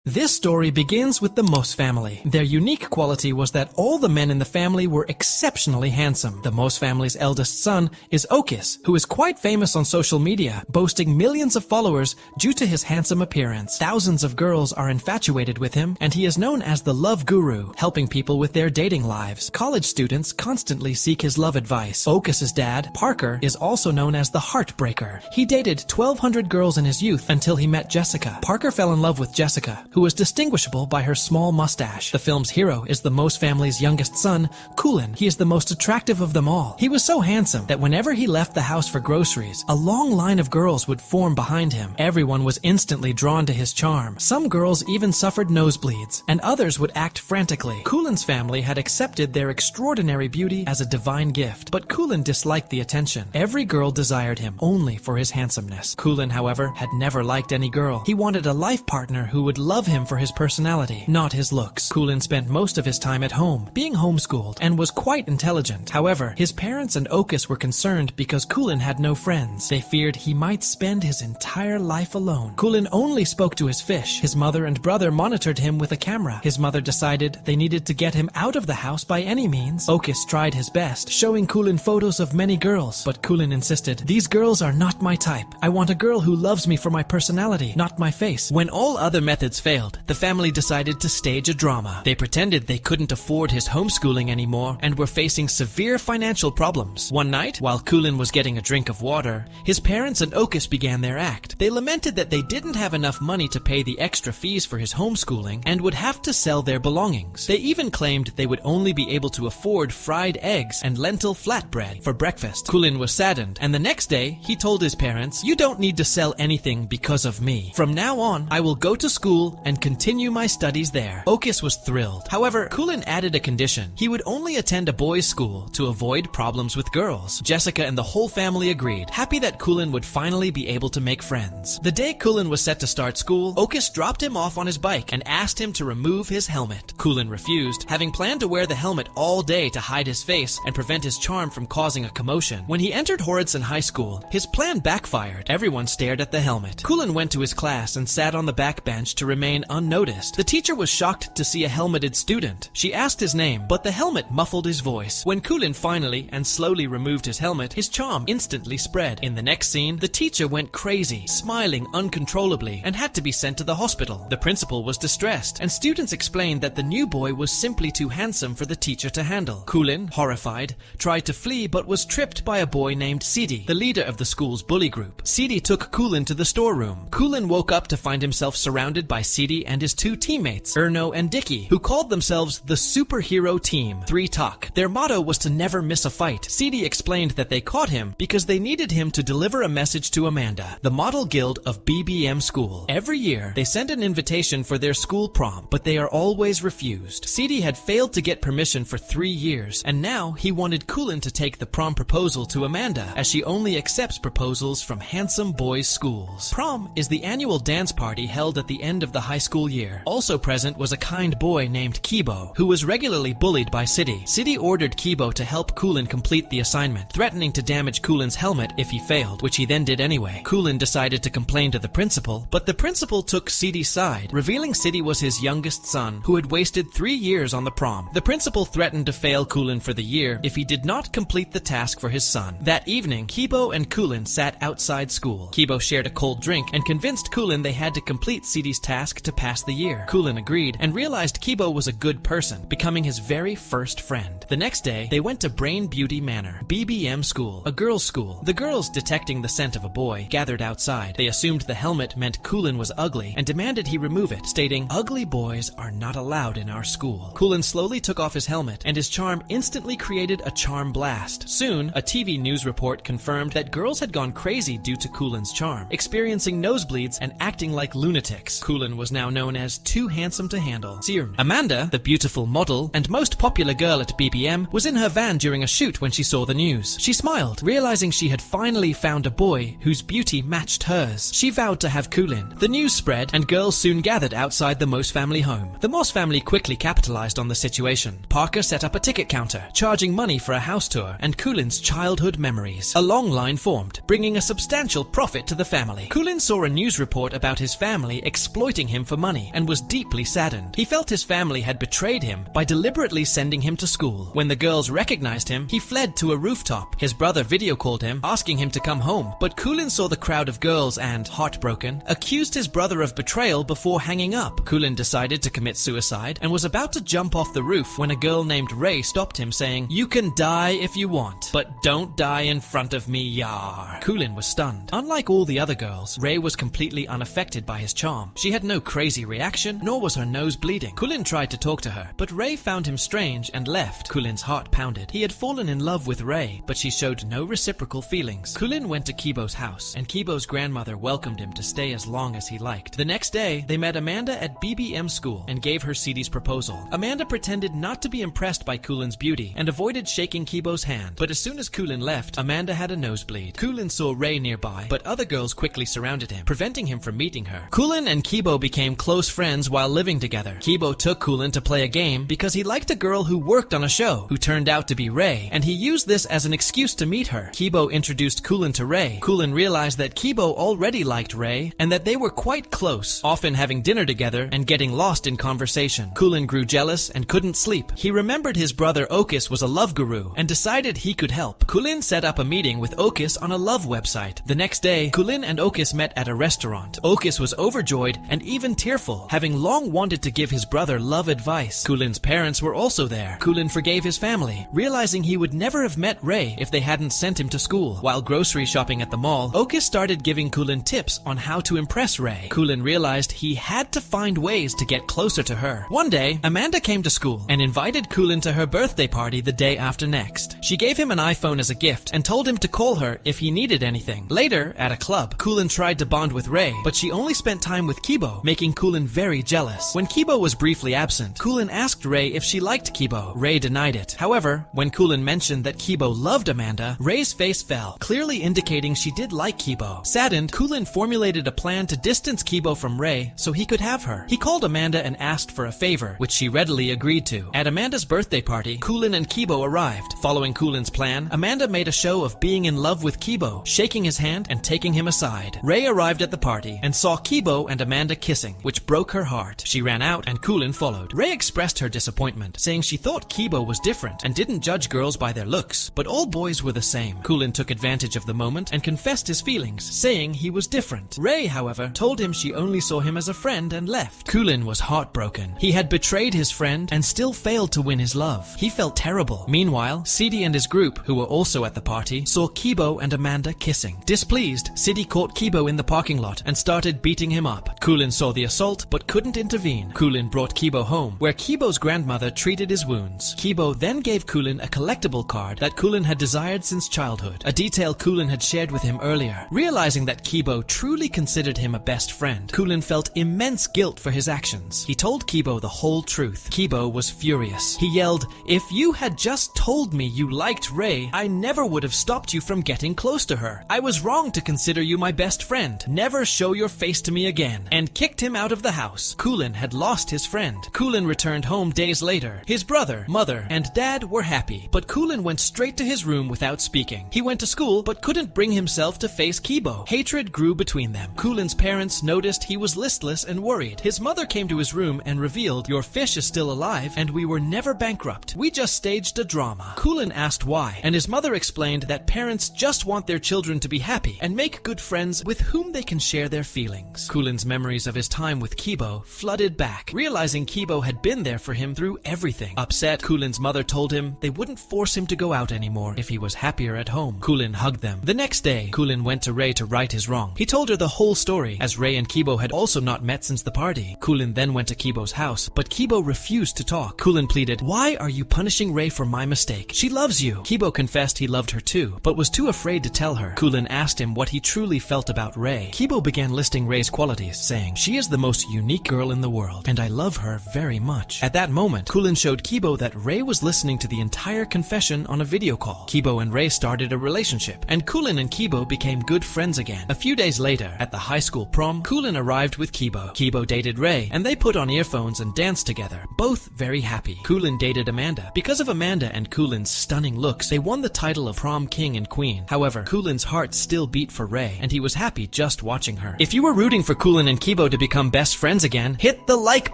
This story begins with the Moss family. Their unique quality was that all the men in the family were exceptionally handsome. The Moss family's eldest son is Okis, who is quite famous on social media, boasting millions of followers due to his handsome appearance. Thousands of girls are infatuated with him, and he is known as the love guru, helping people with their dating lives. College students constantly seek his love advice. Okis's dad, Parker, is also known as the heartbreaker. He dated 1,200 girls in his youth until he met Jessica. Parker fell in love with Jessica, who was distinguishable by her small mustache. The film's hero is the Moss family's youngest son, Kulin. He is the most attractive of them all. He was so handsome that whenever he left the house for groceries, a long line of girls would form behind him. Everyone was instantly drawn to his charm. Some girls even suffered nosebleeds, and others would act frantically. Kulin's family had accepted their extraordinary beauty as a divine gift, but Kulin disliked the attention. Every girl desired him only for his handsomeness. Kulin, however, had never liked any girl. He wanted a life partner who would love him for his personality, not his looks. Kulin spent most of his time at home, being homeschooled, and was quite intelligent. However, his parents and Okis were concerned because Kulin had no friends. They feared he might spend his entire life alone. Kulin only spoke to his fish. His mother and brother monitored him with a camera. His mother decided they needed to get him out of the house by any means. Okis tried his best, showing Kulin photos of many girls, but Kulin insisted, "These girls are not my type. I want a girl who loves me for my personality, not my face." When all other methods failed, the family decided to stage a drama. They pretended they couldn't afford his homeschooling anymore and were facing severe financial problems. One night, while Kulin was getting a drink of water, his parents and Okis began their act. They lamented that they didn't have enough money to pay the extra fees for his homeschooling and would have to sell their belongings. They even claimed they would only be able to afford fried eggs and lentil flatbread for breakfast. Kulin was saddened, and the next day, he told his parents, "You don't need to sell anything because of me. From now on, I will go to school and continue my studies there." Okis was thrilled. However, Kulin added a condition. He would only attend a boys' school to avoid problems with girls. Jessica and the whole family agreed, happy that Kulin would finally be able to make friends. The day Kulin was set to start school, Okis dropped him off on his bike and asked him to remove his helmet. Kulin refused, having planned to wear the helmet all day to hide his face and prevent his charm from causing a commotion. When he entered Horizon High School, his plan backfired. Everyone stared at the helmet. Kulin went to his class and sat on the back bench to remain unnoticed. The teacher was shocked to see a helmeted student. She asked his name, but the helmet muffled his voice. When Kulin finally and slowly removed his helmet, his charm instantly spread. In the next scene, the teacher went crazy, smiling uncontrollably, and had to be sent to the hospital. The principal was distressed, and students explained that the new boy was simply too handsome for the teacher to handle. Kulin, horrified, tried to flee but was tripped by a boy named Sidi, the leader of the school's bully group. Sidi took Kulin to the storeroom. Kulin woke up to find himself surrounded by Sidi and his two teammates, Erno and Dicky, who called themselves the Superhero Team, 3 Tak. Their motto was to never miss a fight. Sidi explained that they caught him because they needed him to deliver a message to Amanda, the model guild of BBM School. Every year, they send an invitation for their school prom, but they are always refused. Sidi had failed to get permission for 3 years, and now he wanted Kulin to take the prom proposal to Amanda, as she only accepts proposals from handsome boys' schools. Prom is the annual dance party held at the end of the high school year. Also present was a kind boy named Kibo, who was regularly bullied by Sidi. Sidi ordered Kibo to help Kulin complete the assignment, threatening to damage Kulin's helmet if he failed, which he then did anyway. Kulin decided to complain to the principal, but the principal took Sidi's side, revealing Sidi was his youngest son, who had wasted 3 years on the prom. The principal threatened to fail Kulin for the year if he did not complete the task for his son. That evening, Kibo and Kulin sat outside school. Kibo shared a cold drink and convinced Kulin they had to complete Sidi's task to pass the year. Kulin agreed and realized Kibo was a good person, becoming his very first friend. The next day, they went to Brain Beauty Manor, BBM School, a girls' school. The girls, detecting the scent of a boy, gathered outside. They assumed the helmet meant Kulin was ugly and demanded he remove it, stating, "Ugly boys are not allowed in our school." Kulin slowly took off his helmet, and his charm instantly created a charm blast. Soon, a TV news report confirmed that girls had gone crazy due to Kulin's charm, experiencing nosebleeds and acting like lunatics. Kulin was now known as too handsome to handle. Amanda, the beautiful model and most popular girl at BBM, was in her van during a shoot when she saw the news. She smiled, realizing she had finally found a boy whose beauty matched hers. She vowed to have Kulin. The news spread, and girls soon gathered outside the Moss family home. The Moss family quickly capitalized on the situation. Parker set up a ticket counter, charging money for a house tour and Kulin's childhood memories. A long line formed, bringing a substantial profit to the family. Kulin saw a news report about his family exploiting him him for money and was deeply saddened. He felt his family had betrayed him by deliberately sending him to school. When the girls recognized him, he fled to a rooftop. His brother video called him, asking him to come home, but Kulin saw the crowd of girls and, heartbroken, accused his brother of betrayal before hanging up. Kulin decided to commit suicide and was about to jump off the roof when a girl named Ray stopped him, saying, "You can die if you want, but don't die in front of me, yar." Kulin was stunned. Unlike all the other girls, Ray was completely unaffected by his charm. She had no crazy reaction, nor was her nose bleeding. Kulin tried to talk to her, but Ray found him strange and left. Kulin's heart pounded. He had fallen in love with Ray, but she showed no reciprocal feelings. Kulin went to Kibo's house, and Kibo's grandmother welcomed him to stay as long as he liked. The next day, they met Amanda at BBM school and gave her Sidi's proposal. Amanda pretended not to be impressed by Kulin's beauty and avoided shaking Kibo's hand, but as soon as Kulin left, Amanda had a nosebleed. Kulin saw Ray nearby, but other girls quickly surrounded him, preventing him from meeting her. Kulin and Kibo became close friends while living together. Kibo took Kulin to play a game because he liked a girl who worked on a show, who turned out to be Ray, and he used this as an excuse to meet her. Kibo introduced Kulin to Ray. Kulin realized that Kibo already liked Ray and that they were quite close, often having dinner together and getting lost in conversation. Kulin grew jealous and couldn't sleep. He remembered his brother Okis was a love guru and decided he could help. Kulin set up a meeting with Okis on a love website. The next day, Kulin and Okis met at a restaurant. Okis was overjoyed and even tearful, having long wanted to give his brother love advice. Kulin's parents were also there. Kulin forgave his family, realizing he would never have met Ray if they hadn't sent him to school. While grocery shopping at the mall, Okis started giving Kulin tips on how to impress Ray. Kulin realized he had to find ways to get closer to her. One day, Amanda came to school and invited Kulin to her birthday party the day after next. She gave him an iPhone as a gift and told him to call her if he needed anything. Later, at a club, Kulin tried to bond with Ray, but she only spent time with Kibo, making Kulin very jealous. When Kibo was briefly absent, Kulin asked Ray if she liked Kibo. Ray denied it. However, when Kulin mentioned that Kibo loved Amanda, Ray's face fell, clearly indicating she did like Kibo. Saddened, Kulin formulated a plan to distance Kibo from Ray so he could have her. He called Amanda and asked for a favor, which she readily agreed to. At Amanda's birthday party, Kulin and Kibo arrived. Following Kulin's plan, Amanda made a show of being in love with Kibo, shaking his hand and taking him aside. Ray arrived at the party and saw Kibo and Amanda kissing, which broke her heart. She ran out and Kulin followed. Ray expressed her disappointment, saying she thought Kibo was different and didn't judge girls by their looks, but all boys were the same. Kulin took advantage of the moment and confessed his feelings, saying he was different. Ray, however, told him she only saw him as a friend and left. Kulin was heartbroken. He had betrayed his friend and still failed to win his love. He felt terrible. Meanwhile, Sidi and his group, who were also at the party, saw Kibo and Amanda kissing. Displeased, Sidi caught Kibo in the parking lot and started beating him up. Kulin saw the assault but couldn't intervene. Kulin brought Kibo home, where Kibo's grandmother treated his wounds. Kibo then gave Kulin a collectible card that Kulin had desired since childhood, a detail Kulin had shared with him earlier. Realizing that Kibo truly considered him a best friend, Kulin felt immense guilt for his actions. He told Kibo the whole truth. Kibo was furious. He yelled, "If you had just told me you liked Ray, I never would have stopped you from getting close to her. I was wrong to consider you my best friend. Never show your face to me again," and kicked him out of the house. Kulin had lost his friend. Kulin returned home days later. His brother, mother, and dad were happy, but Kulin went straight to his room without speaking. He went to school but couldn't bring himself to face Kibo. Hatred grew between them. Kulin's parents noticed he was listless and worried. His mother came to his room and revealed, "Your fish is still alive and we were never bankrupt. We just staged a drama." Kulin asked why, and his mother explained that parents just want their children to be happy and make good friends with whom they can share their feelings. Kulin's memories of his time with Kibo flooded back, realizing Kibo had been there for him through everything. Upset, Kulin's mother told him they wouldn't force him to go out anymore if he was happier at home. Kulin hugged them. The next day, Kulin went to Ray to right his wrong. He told her the whole story, as Ray and Kibo had also not met since the party. Kulin then went to Kibo's house, but Kibo refused to talk. Kulin pleaded, "Why are you punishing Ray for my mistake? She loves you." Kibo confessed he loved her too, but was too afraid to tell her. Kulin asked him what he truly felt about Ray. Kibo began listing Ray's qualities, saying, "She is the most unique girl in the world, and I love her very much." At that moment, Kulin showed Kibo that Ray was listening to the entire confession on a video call. Kibo and Ray started a relationship, and Kulin and Kibo became good friends again. A few days later, at the high school prom, Kulin arrived with Kibo. Kibo dated Ray, and they put on earphones and danced together, both very happy. Kulin dated Amanda. Because of Amanda and Kulin's stunning looks, they won the title of prom king and queen. However, Kulin's heart still beat for Ray, and he was happy just watching her. If you were rooting for Kulin and Kibo to become best friends again, hit the like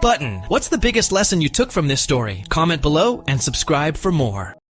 button. What's the biggest lesson you took from this story? Comment below and subscribe for more.